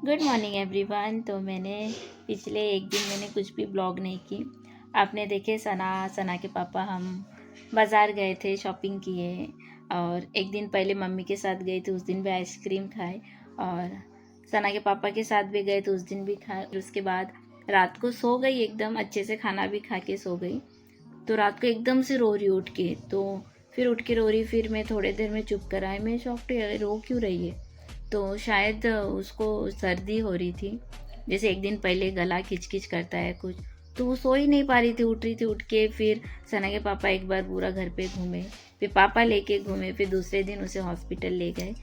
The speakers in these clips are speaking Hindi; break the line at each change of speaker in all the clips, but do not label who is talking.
Good morning everyone. तो मैंने पिछले एक दिन मैंने कुछ भी ब्लॉग नहीं की। आपने देखे सना के पापा हम बाज़ार गए थे, शॉपिंग किए। और एक दिन पहले मम्मी के साथ गई थी, उस दिन भी आइसक्रीम खाए। और सना के पापा के साथ भी गए तो उस दिन भी खाए। उसके बाद रात को सो गई, एकदम अच्छे से खाना भी खा के सो गई। तो रात को एकदम से रो रही उठ के, तो फिर उठ के रो रही। फिर मैं थोड़ी देर में चुप कर आई। मैं शॉक्ड, रो क्यों रही है? तो शायद उसको सर्दी हो रही थी, जैसे एक दिन पहले गला खिचखिच करता है कुछ। तो वो सो ही नहीं पा रही थी, उठ रही थी। उठ के फिर सना के पापा एक बार पूरा घर पे घूमे, फिर पापा लेके घूमे, फिर दूसरे दिन उसे हॉस्पिटल ले गए।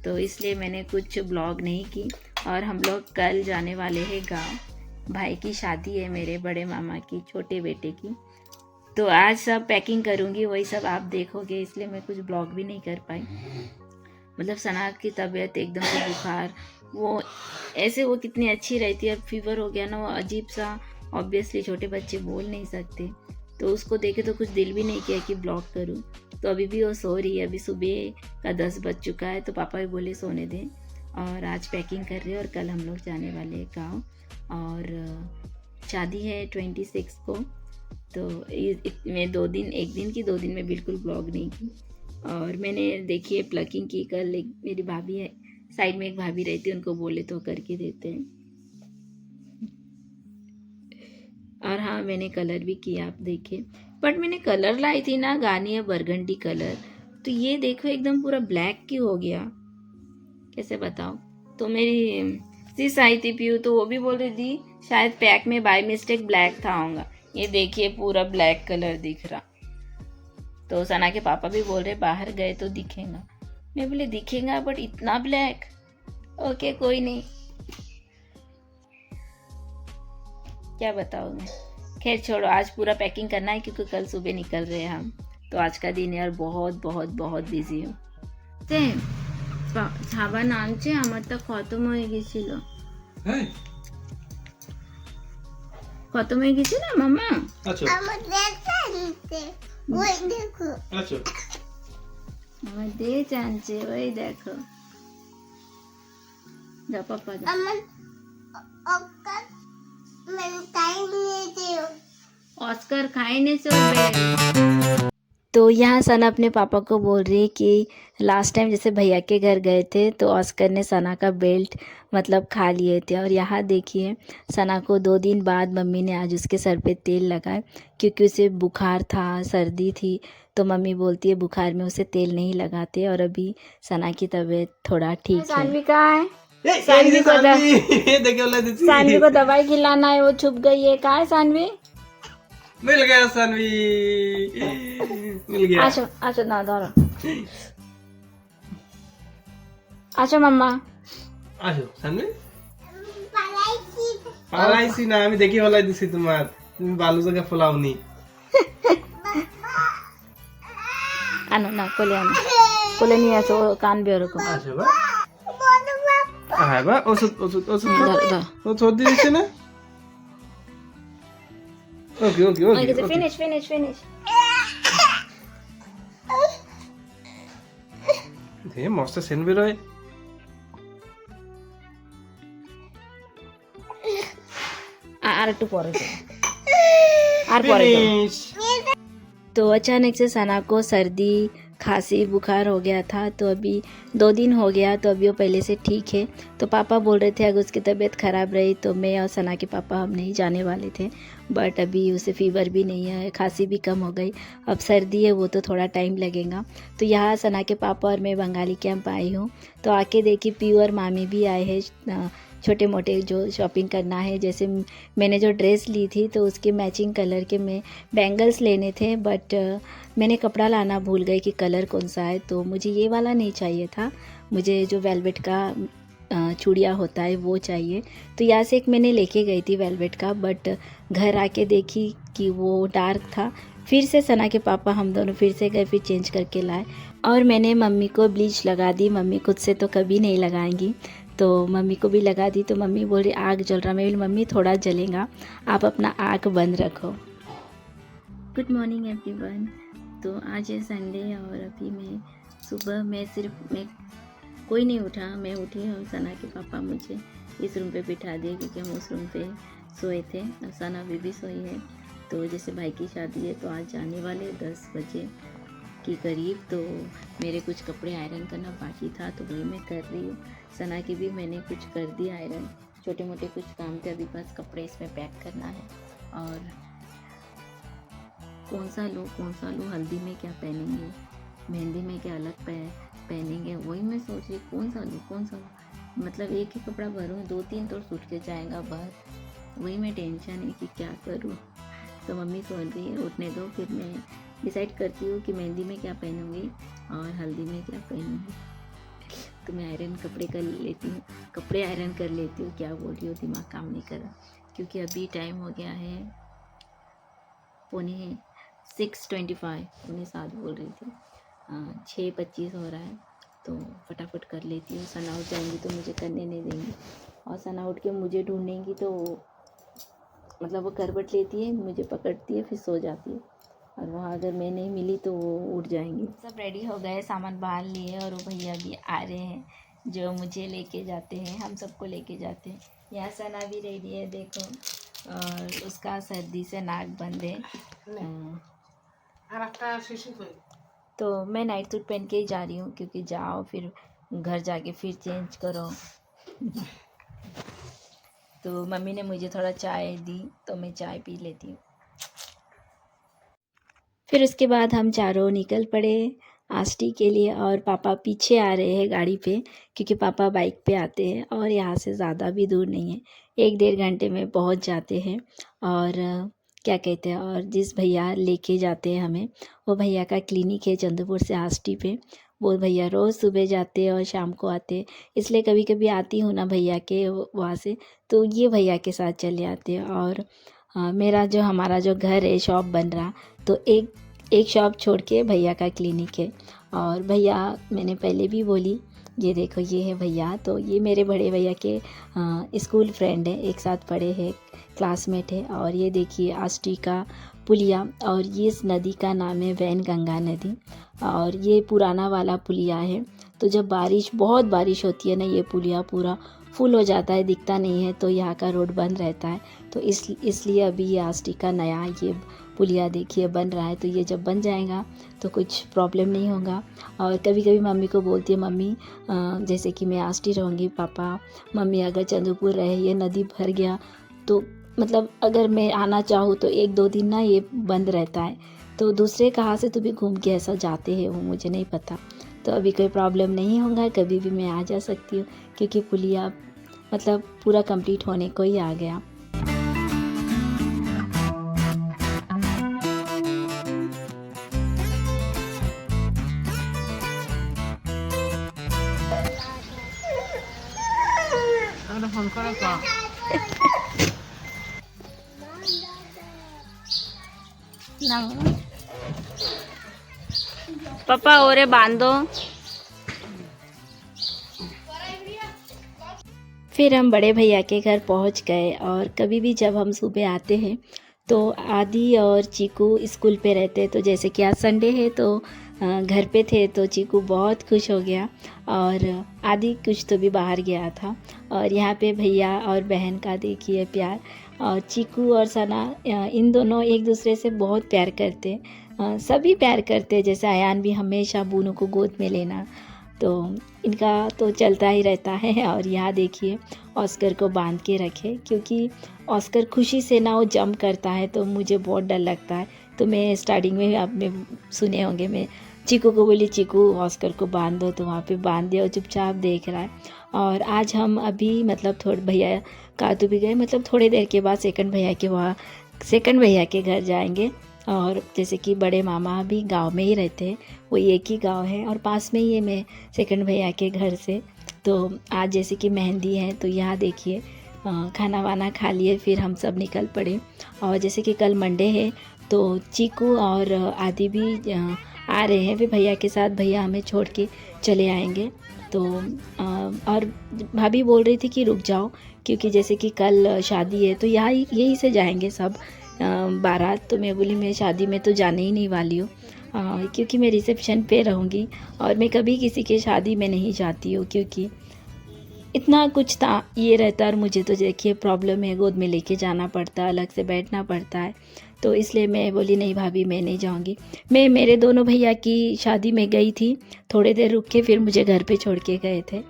तो इसलिए मैंने कुछ ब्लॉग नहीं की। और हम लोग कल जाने वाले हैं गाँव। भाई की शादी है, मेरे बड़े मामा की छोटे बेटे की। तो आज सब पैकिंग करूँगी, वही सब आप देखोगे, इसलिए मैं कुछ ब्लॉग भी नहीं कर पाई। मतलब सना की तबीयत एकदम से बुखार, वो ऐसे वो कितनी अच्छी रहती है, अब फीवर हो गया ना, वो अजीब सा। ऑब्वियसली छोटे बच्चे बोल नहीं सकते, तो उसको देखे तो कुछ दिल भी नहीं किया कि ब्लॉग करूं। तो अभी भी वो सो रही है, अभी सुबह का 10 बज चुका है। तो पापा भी बोले सोने दें। और आज पैकिंग कर रहे हैं और कल हम लोग जाने वाले हैं गाँव। और शादी है 26 को। तो मैं एक दिन की 2 दिन में बिल्कुल ब्लॉग नहीं की। और मैंने देखिए प्लकिंग की कल। एक मेरी भाभी है साइड में, एक भाभी रहती है, उनको बोले तो करके देते हैं। और हाँ, मैंने कलर भी किया, आप देखिए। बट मैंने कलर लाई थी ना, गार्नियर बरगंडी कलर, तो ये देखो एकदम पूरा ब्लैक क्यों हो गया, कैसे बताओ। तो मेरी सिस आई थी पीयू, तो वो भी बोल रही थी शायद पैक में बाय मिस्टेक ब्लैक था होगा। ये देखिए पूरा ब्लैक कलर दिख रहा। तो सना के पापा भी बोल रहे बाहर गए तो दिखेगा। मैं बोले दिखेगा, बट इतना ब्लैक। ओके कोई नहीं, क्या बताऊँ मैं। खैर छोड़ो, आज पूरा पैकिंग करना है क्योंकि कल सुबह निकल रहे हैं हम। तो आज का दिन यार बहुत बहुत बहुत बिजी हूँ। ছাবা নামছে, আমারটা খতম হয়ে গেছিল। খতম হয়ে গেছে না মামা? আচ্ছা আমার দেখতে ওই দেখো। আচ্ছা আমার দেশ আনছে, ওই দেখো। যা পাপা যা। আমার অস্কার মানে টাইম নিয়েছে, ऑस्कर खाने से। तो यहाँ सना अपने पापा को बोल रही है कि लास्ट टाइम जैसे भैया के घर गए थे तो ऑस्कर ने सना का बेल्ट मतलब खा लिए थे। और यहाँ देखिए सना को 2 दिन बाद मम्मी ने आज उसके सर पे तेल लगाए, क्योंकि उसे बुखार था, सर्दी थी। तो मम्मी बोलती है बुखार में उसे तेल नहीं लगाते। और अभी सना की तबीयत थोड़ा ठीक है। सानवी कहाँ है? सानवी को दवाई खिलाना है, वो छुप गई है। कहाँ है सानवी?
मिल गया सानवी, मिल गया।
आशो आशो ना धरो, आशो मम्मा
আসো সানভি, পালাইছি না আমি, দেখি ফলাই দিছি তোমার, তুমি বালু জায়গা ফলাওনি।
আনো না, কোলে নিয়ে আসো, কানবে ওরকম।
আসো বা, হ্যাঁ বা, ওষুধ ওষুধ ওষুধ ও সর্দি দিচ্ছে না। ওকে ওকে ওকে,
ফিনিশ ফিনিশ ফিনিশ।
দে মস্ত সেন বেরোয়।
আর একটু পরে আর পরে। तो अचानक से सना को सर्दी खांसी बुखार हो गया था। तो अभी 2 दिन हो गया, तो अभी वो पहले से ठीक है। तो पापा बोल रहे थे अगर उसकी तबीयत ख़राब रही तो मैं और सना के पापा हम नहीं जाने वाले थे। बट अभी उसे फ़ीवर भी नहीं है, खांसी भी कम हो गई। अब सर्दी है, वो तो थोड़ा टाइम लगेगा। तो यहाँ सना के पापा और मैं बंगाली कैंप आई हूँ। तो आके देखी पीयू और मामी भी आए हैं, छोटे मोटे जो शॉपिंग करना है। जैसे मैंने जो ड्रेस ली थी तो उसके मैचिंग कलर के मैं बैंगल्स लेने थे, बट मैंने कपड़ा लाना भूल गई कि कलर कौन सा है। तो मुझे ये वाला नहीं चाहिए था, मुझे जो वेलवेट का चूड़िया होता है वो चाहिए। तो यहाँ से एक मैंने लेके गई थी वेलवेट का, बट घर आके देखी कि वो डार्क था। फिर से सना के पापा हम दोनों फिर से गए, फिर चेंज करके लाए। और मैंने मम्मी को ब्लीच लगा दी, मम्मी खुद से तो कभी नहीं लगाएंगी, तो मम्मी को भी लगा दी। तो मम्मी बोल रही आग जल रहा। मैं बोली मम्मी थोड़ा जलेगा, आप अपना आँख बंद रखो। Good morning everyone. तो आज है संडे और अभी मैं सुबह मैं कोई नहीं उठा, मैं उठी और सना के पापा मुझे इस रूम पे बिठा दिए क्योंकि हम उस रूम पे सोए थे। सना भी सोई है। तो जैसे भाई की शादी है तो आज जाने वाले 10 बजे के करीब। तो मेरे कुछ कपड़े आयरन करना बाकी था तो वही मैं कर रही हूँ। सना की भी मैंने कुछ कर दिया आयरन, छोटे मोटे कुछ काम थे, अभी बस कपड़े इसमें पैक करना है। और कौन सा लूँ, हल्दी में क्या पहनेंगे, मेहंदी में क्या अलग पहनेंगे, वही मैं सोच रही कौन सा लूँ। मतलब एक ही कपड़ा भरूँ, 2-3 तो सूट के जाएगा बाहर, वही मैं टेंशन है कि क्या करूँ। तो मम्मी सोच रही है उठने दो, फिर मैं डिसाइड करती हूँ कि मेहंदी में क्या पहनूँगी और हल्दी में क्या पहनूँगी। तो मैं कपड़े आयरन कर लेती हूँ। क्या बोल रही हूँ, दिमाग काम नहीं कर रहा क्योंकि अभी टाइम हो गया है 6:25, 7 बोल रही थी, 6:25 हो रहा है। तो फटाफट कर लेती हूँ। सना उठ जाएंगी तो मुझे करने नहीं देंगी, और सना उठ के मुझे ढूंढेंगी तो मतलब वो करवट लेती है, मुझे पकड़ती है, फिर सो जाती है, और वहाँ अगर मैं नहीं मिली तो वो उठ जाएंगी। सब रेडी हो गए, सामान बाहर लिए, और वो भैया भी आ रहे हैं जो मुझे लेके जाते हैं, हम सबको लेके जाते हैं। यहाँ सना भी रेडी है देखो, और उसका सर्दी से नाक बंद है। तो मैं नाइट सूट पहन के ही जा रही हूँ क्योंकि जाओ फिर घर जाके फिर चेंज करो। तो मम्मी ने मुझे थोड़ा चाय दी तो मैं चाय पी लेती हूँ। फिर उसके बाद हम चारों निकल पड़े आष्टी के लिए, और पापा पीछे आ रहे हैं गाड़ी पे क्योंकि पापा बाइक पे आते हैं और यहाँ से ज़्यादा भी दूर नहीं है, 1-1.5 घंटे में पहुँच जाते हैं। और क्या कहते हैं, और जिस भैया लेके जाते हैं हमें, वो भैया का क्लिनिक है चंद्रपुर से आष्टी पे। वो भैया रोज़ सुबह जाते हैं और शाम को आते हैं, इसलिए कभी कभी आती हूँ ना भैया के वहाँ से, तो ये भैया के साथ चले आते हैं। और हमारा जो घर है शॉप बन रहा, तो एक शॉप छोड़ के भैया का क्लिनिक है। और भैया मैंने पहले भी बोली, ये देखो ये है भैया, तो ये मेरे बड़े भैया के स्कूल फ्रेंड है, एक साथ पढ़े हैं, क्लासमेट है। और ये देखिए आष्टी का पुलिया, और ये इस नदी का नाम है वैनगंगा नदी, और ये पुराना वाला पुलिया है। तो जब बहुत बारिश होती है ना, ये पुलिया पूरा फुल हो जाता है, दिखता नहीं है, तो यहाँ का रोड बंद रहता है। तो इसलिए अभी ये आष्टी का नया ये पुलिया देखिए बन रहा है। तो ये जब बन जाएगा तो कुछ प्रॉब्लम नहीं होगा। और कभी कभी मम्मी को बोलती है, मम्मी जैसे कि मैं आष्टी रहूँगी, पापा मम्मी अगर चंद्रपुर रहे, ये नदी भर गया तो मतलब अगर मैं आना चाहूँ तो 1-2 दिन ना ये बंद रहता है, तो दूसरे कहाँ से तो भी घूम के ऐसा जाते हैं, वो मुझे नहीं पता। तो अभी कोई प्रॉब्लम नहीं होगा, कभी भी मैं आ जा सकती हूँ क्योंकि पुलिया मतलब पूरा कंप्लीट होने को ही आ गया। पापा और बांधो। फिर हम बड़े भैया के घर पहुंच गए, और कभी भी जब हम सुबह आते हैं तो आदि और चीकू स्कूल पे रहते, तो जैसे कि आज संडे है तो घर पे थे, तो चीकू बहुत खुश हो गया, और आदि कुछ तो भी बाहर गया था। और यहाँ पे भैया और बहन का देखिए प्यार, और चीकू और सना इन दोनों एक दूसरे से बहुत प्यार करते, सभी प्यार करते। जैसे अयान भी हमेशा बूनू को गोद में लेना, तो इनका तो चलता ही रहता है। और यहाँ देखिए ऑस्कर को बांध के रखे, क्योंकि ऑस्कर खुशी से ना वो जंप करता है तो मुझे बहुत डर लगता है। तो मैं स्टार्टिंग में आपने सुने होंगे, मैं चीकू को बोली, चीकू ऑस्कर को बांध दो, तो वहाँ पे बांध दिया और चुपचाप देख रहा है। और आज हम अभी मतलब थोड़े भैया कातू भी गए, मतलब थोड़ी देर के बाद सेकंड भैया के घर जाएंगे। और जैसे कि बड़े मामा भी गांव में ही रहते हैं, वो एक ही गांव है और पास में ही है मैं सेकंड भैया के घर से। तो आज जैसे कि मेहंदी है, तो यहाँ देखिए खाना वाना खा लिए, फिर हम सब निकल पड़े। और जैसे कि कल मंडे है तो चीकू और आदि भी आ रहे हैं, वे भैया के साथ, भैया हमें छोड़ के चले आएंगे। तो और भाभी बोल रही थी कि रुक जाओ, क्योंकि जैसे कि कल शादी है तो यहीं से जाएंगे सब बारात। तो मैं बोली मैं शादी में तो जाने ही नहीं वाली हूँ, क्योंकि मैं रिसेप्शन पे रहूँगी, और मैं कभी किसी के शादी में नहीं जाती हूँ, क्योंकि इतना कुछ था ये रहता। और मुझे तो देखिए प्रॉब्लम है, गोद में लेके जाना पड़ता है, अलग से बैठना पड़ता है, तो इसलिए मैं बोली नहीं भाभी मैं नहीं जाऊंगी। मैं मेरे दोनों भैया की शादी में गई थी, थोड़ी देर रुक के फिर मुझे घर पे छोड़ के गए थे।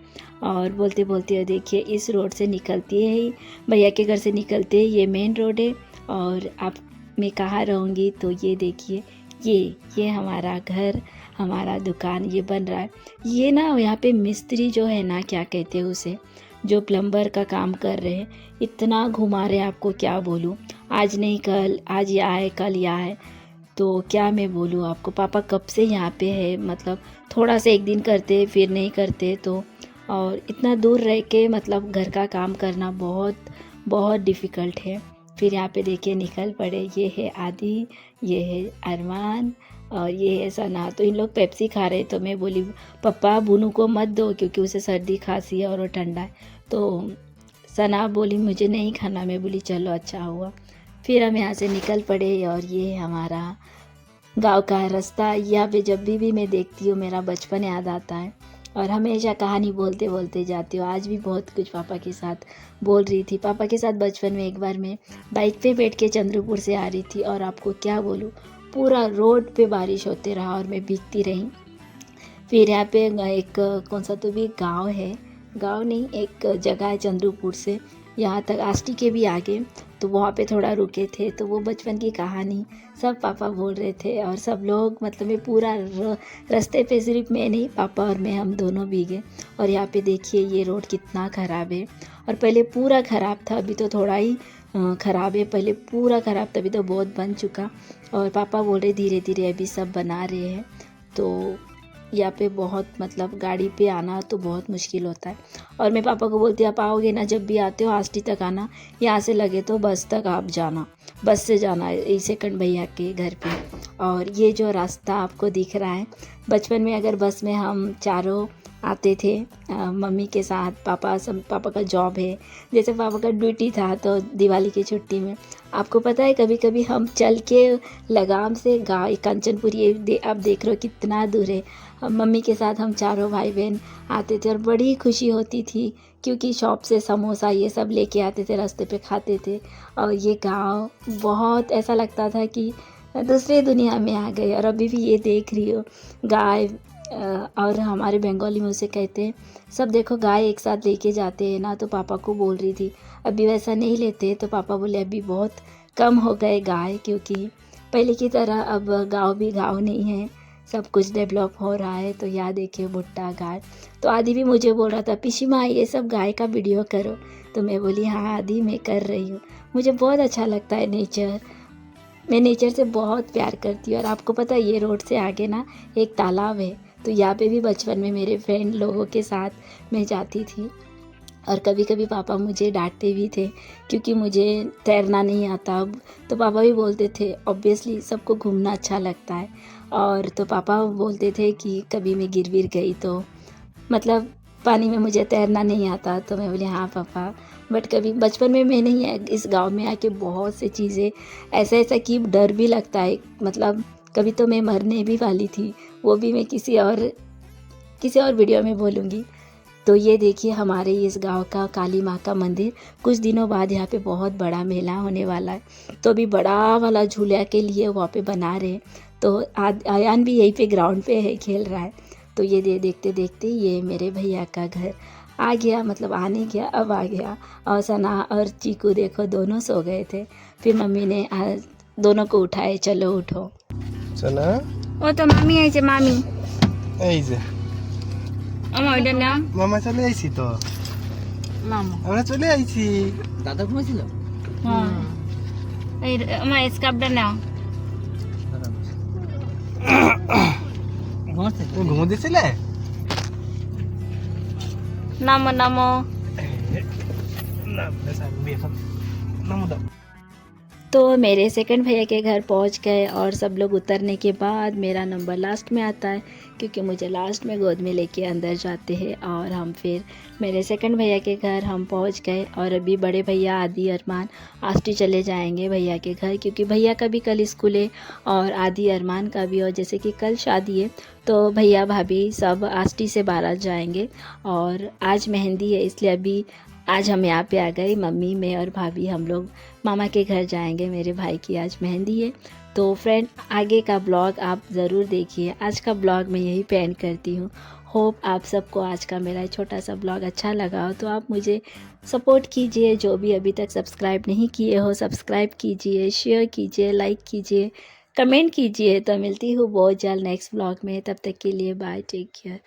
और बोलते बोलते देखिए इस रोड से निकलती है ही, भैया के घर से निकलते ये मेन रोड है। और आप मैं कहाँ रहूँगी, तो ये देखिए ये हमारा घर, हमारा दुकान ये बन रहा है। ये ना यहाँ पे मिस्त्री जो है ना, क्या कहते हैं उसे, जो प्लम्बर का काम कर रहे हैं, इतना घुमा रहे हैं आपको क्या बोलूँ। आज नहीं कल, आज ये आए कल ये आए, तो क्या मैं बोलूँ आपको। पापा कब से यहाँ पे है, मतलब थोड़ा सा एक दिन करते फिर नहीं करते, तो और इतना दूर रह के मतलब घर का काम करना बहुत बहुत डिफ़िकल्ट है। फिर यहाँ पे देखिए निकल पड़े, ये है आदि, ये है अरमान और ये है सना। तो इन लोग पेप्सी खा रहे, तो मैं बोली पापा बुनू को मत दो क्योंकि उसे सर्दी खांसी है और वो ठंडा है। तो सना बोली मुझे नहीं खाना, मैं बोली चलो अच्छा हुआ। फिर हम यहाँ से निकल पड़े और ये हमारा गांव का रास्ता। यहाँ पे जब भी मैं देखती हूँ मेरा बचपन याद आता है और हमेशा कहानी बोलते बोलते जाती हूँ। आज भी बहुत कुछ पापा के साथ बोल रही थी। पापा के साथ बचपन में एक बार मैं बाइक पे बैठ के चंद्रपुर से आ रही थी और आपको क्या बोलूँ, पूरा रोड पे बारिश होते रहा और मैं भीगती रही। फिर यहाँ पे एक कौन सा तो भी गांव है, गांव नहीं एक जगह है चंद्रपुर से यहाँ तक आष्टी के भी आगे, तो वहाँ पे थोड़ा रुके थे। तो वो बचपन की कहानी सब पापा बोल रहे थे और सब लोग, मतलब मैं पूरा रास्ते पे सिर्फ मैं नहीं पापा और मैं हम दोनों भीगे। और यहाँ पे देखिए ये रोड कितना ख़राब है, और पहले पूरा ख़राब था, अभी तो थोड़ा ही ख़राब है, पहले पूरा ख़राब था, अभी तो बहुत बन चुका। और पापा बोल रहे धीरे धीरे अभी सब बना रहे हैं। तो यहाँ पे बहुत मतलब गाड़ी पे आना तो बहुत मुश्किल होता है। और मैं पापा को बोलती आप आओगे ना, जब भी आते हो आष्टी तक आना, यहाँ से लगे तो बस तक आप जाना, बस से जाना है सेकंड भैया के घर पे। और ये जो रास्ता आपको दिख रहा है, बचपन में अगर बस में हम चारों आते थे मम्मी के साथ, पापा का जॉब है, जैसे पापा का ड्यूटी था, तो दिवाली की छुट्टी में आपको पता है कभी कभी हम चल के लगाम से गाँव कंचनपुर, ये आप देख रहे हो कितना दूर है, मम्मी के साथ हम चारों भाई बहन आते थे और बड़ी खुशी होती थी क्योंकि शॉप से समोसा ये सब लेके आते थे, रास्ते पे खाते थे। और ये गांव बहुत ऐसा लगता था कि दूसरी दुनिया में आ गए। और अभी भी ये देख रही हो गाय, और हमारे बंगाली में उसे कहते हैं सब, देखो गाय एक साथ लेके जाते हैं ना। तो पापा को बोल रही थी अभी वैसा नहीं लेते, तो पापा बोले अभी बहुत कम हो गए गाय, क्योंकि पहले की तरह अब गांव भी गांव नहीं है, सब कुछ डेवलप हो रहा है। तो याद देखिए भुट्टा गाय। तो आदि भी मुझे बोल रहा था पिशी माँ ये सब गाय का वीडियो करो, तो मैं बोली हाँ आदि मैं कर रही हूँ, मुझे बहुत अच्छा लगता है नेचर, मैं नेचर से बहुत प्यार करती हूँ। और आपको पता है ये रोड से आगे ना एक तालाब है, तो यहाँ पे भी बचपन में मेरे फ्रेंड लोगों के साथ मैं जाती थी। और कभी कभी पापा मुझे डांटते भी थे क्योंकि मुझे तैरना नहीं आता। तो पापा भी बोलते थे ऑब्वियसली सबको घूमना अच्छा लगता है, और तो पापा बोलते थे कि कभी मैं गिर विर गई तो मतलब पानी में मुझे तैरना नहीं आता, तो मैं बोली हाँ पापा। बट कभी बचपन में मैं नहीं, इस गांव में आके बहुत सी चीज़ें ऐसा कि डर भी लगता है, मतलब कभी तो मैं मरने भी वाली थी, वो भी मैं किसी और वीडियो में बोलूँगी। तो ये देखिए हमारे इस गांव का काली माँ का मंदिर, कुछ दिनों बाद यहाँ पे बहुत बड़ा मेला होने वाला है, तो अभी बड़ा वाला झूला के लिए वहाँ पे बना रहे। तो आयान भी यहीं पे ग्राउंड पे है, खेल रहा है। तो ये देखते देखते ये मेरे भैया का घर आ गया, मतलब आने गया, अब आ गया। और सना और चीकू देखो दोनों सो गए थे, फिर मम्मी ने दोनों को उठाए, चलो उठो।
सना
ओ तो मामी आई मामी
এই যে
আমার ওইটা না
মামা চলে আইছি তো,
মামা
আমরা চলে আইছি।
দাদা ঘুমাইছিল?
হ্যাঁ এই আমার স্কার্ফটা নাও।
ঘুমাচ্ছে?
তুমি ঘুমো দিছিলে?
নামো নামো।
না বেশ আমি এখন নামো দাও।
तो मेरे सेकंड भैया के घर पहुंच गए और सब लोग उतरने के बाद मेरा नंबर लास्ट में आता है, क्योंकि मुझे लास्ट में गोद में लेके अंदर जाते हैं। और हम फिर मेरे सेकंड भैया के घर हम पहुंच गए और अभी बड़े भैया आदि अरमान आष्टी चले जाएंगे भैया के घर, क्योंकि भैया का भी कल स्कूल है और आदि अरमान का भी, और जैसे कि कल शादी है तो भैया भाभी सब आष्टी से बारात जाएंगे। और आज मेहंदी है, इसलिए अभी आज हम यहाँ पे आ गए, मम्मी मैं और भाभी हम लोग मामा के घर जाएंगे, मेरे भाई की आज मेहंदी है। तो फ्रेंड, आगे का ब्लॉग आप ज़रूर देखिए। आज का ब्लॉग मैं यही पे एंड करती हूँ। होप आप सबको आज का मेरा छोटा सा ब्लॉग अच्छा लगा हो, तो आप मुझे सपोर्ट कीजिए। जो भी अभी तक सब्सक्राइब नहीं किए हो सब्सक्राइब कीजिए, शेयर कीजिए, लाइक कीजिए, कमेंट कीजिए। तो मिलती हूँ बहुत जल्द नेक्स्ट ब्लॉग में, तब तक के लिए बाय, टेक केयर।